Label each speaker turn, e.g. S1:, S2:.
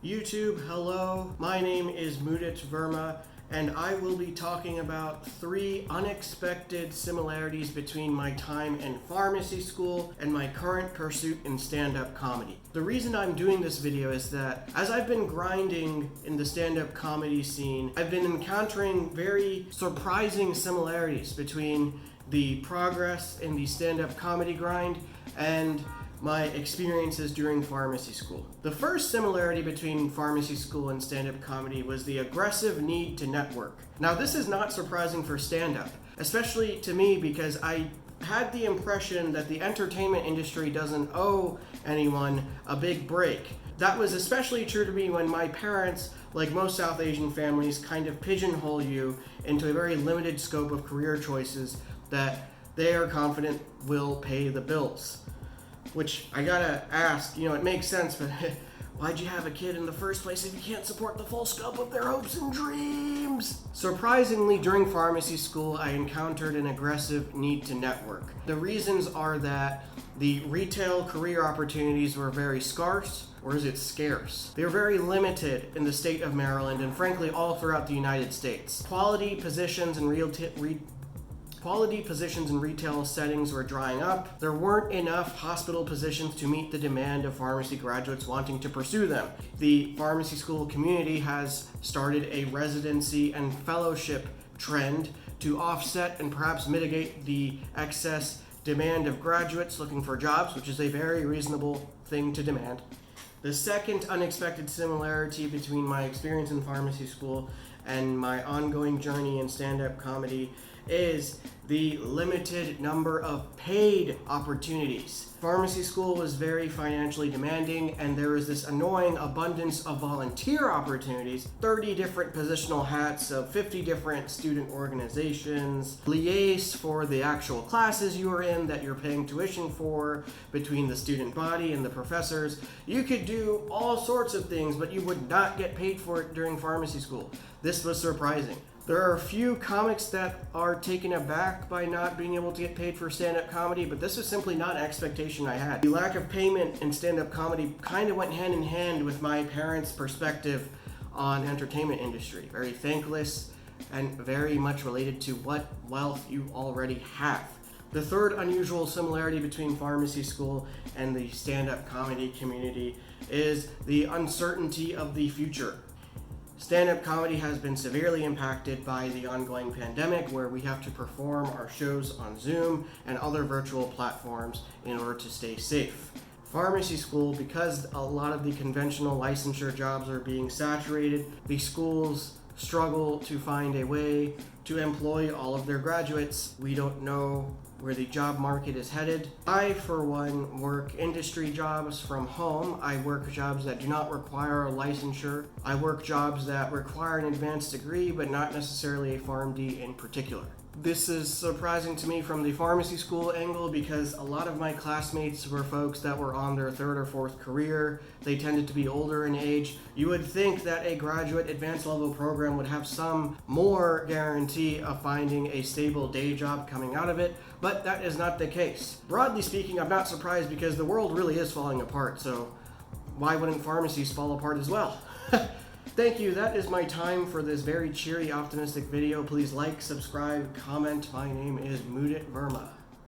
S1: YouTube, hello. My name is Mudit Verma, and I will be talking about 3 unexpected similarities between my time in pharmacy school and my current pursuit in stand-up comedy. The reason I'm doing this video is that as I've been grinding in the stand-up comedy scene, I've been encountering very surprising similarities between the progress in the stand-up comedy grind and my experiences during pharmacy school. The first similarity between pharmacy school and stand-up comedy was the aggressive need to network. Now, this is not surprising for stand-up, especially to me because I had the impression that the entertainment industry doesn't owe anyone a big break. That was especially true to me when my parents, like most South Asian families, kind of pigeonhole you into a very limited scope of career choices that they are confident will pay the bills. Which I gotta ask, it makes sense, but why'd you have a kid in the first place if you can't support the full scope of their hopes and dreams? Surprisingly, during pharmacy school, I encountered an aggressive need to network. The reasons are that the retail career opportunities were very scarce, or is it scarce? They were very limited in the state of Maryland and frankly all throughout the United States. Quality positions in retail settings were drying up. There weren't enough hospital positions to meet the demand of pharmacy graduates wanting to pursue them. The pharmacy school community has started a residency and fellowship trend to offset and perhaps mitigate the excess demand of graduates looking for jobs, which is a very reasonable thing to demand. The second unexpected similarity between my experience in pharmacy school and my ongoing journey in stand-up comedy is the limited number of paid opportunities. Pharmacy school was very financially demanding, and there was this annoying abundance of volunteer opportunities, 30 different positional hats of 50 different student organizations, liaise for the actual classes you were in that you're paying tuition for between the student body and the professors. You could do all sorts of things, but you would not get paid for it during pharmacy school. This was surprising. There are a few comics that are taken aback by not being able to get paid for stand-up comedy, but this was simply not an expectation I had. The lack of payment in stand-up comedy kind of went hand in hand with my parents' perspective on entertainment industry. Very thankless and very much related to what wealth you already have. The third unusual similarity between pharmacy school and the stand-up comedy community is the uncertainty of the future. Stand-up comedy has been severely impacted by the ongoing pandemic, where we have to perform our shows on Zoom and other virtual platforms in order to stay safe. Pharmacy school, because a lot of the conventional licensure jobs are being saturated, the schools struggle to find a way to employ all of their graduates. We don't know where the job market is headed. I, for one, work industry jobs from home. I work jobs that do not require a licensure. I work jobs that require an advanced degree, but not necessarily a PharmD in particular. This is surprising to me from the pharmacy school angle because a lot of my classmates were folks that were on their 3rd or 4th career. They tended to be older in age. You would think that a graduate advanced level program would have some more guarantee of finding a stable day job coming out of it, but that is not the case. Broadly speaking, I'm not surprised because the world really is falling apart, so why wouldn't pharmacies fall apart as well? Thank you, that is my time for this very cheery, optimistic video. Please like, subscribe, comment. My name is Mudit Verma.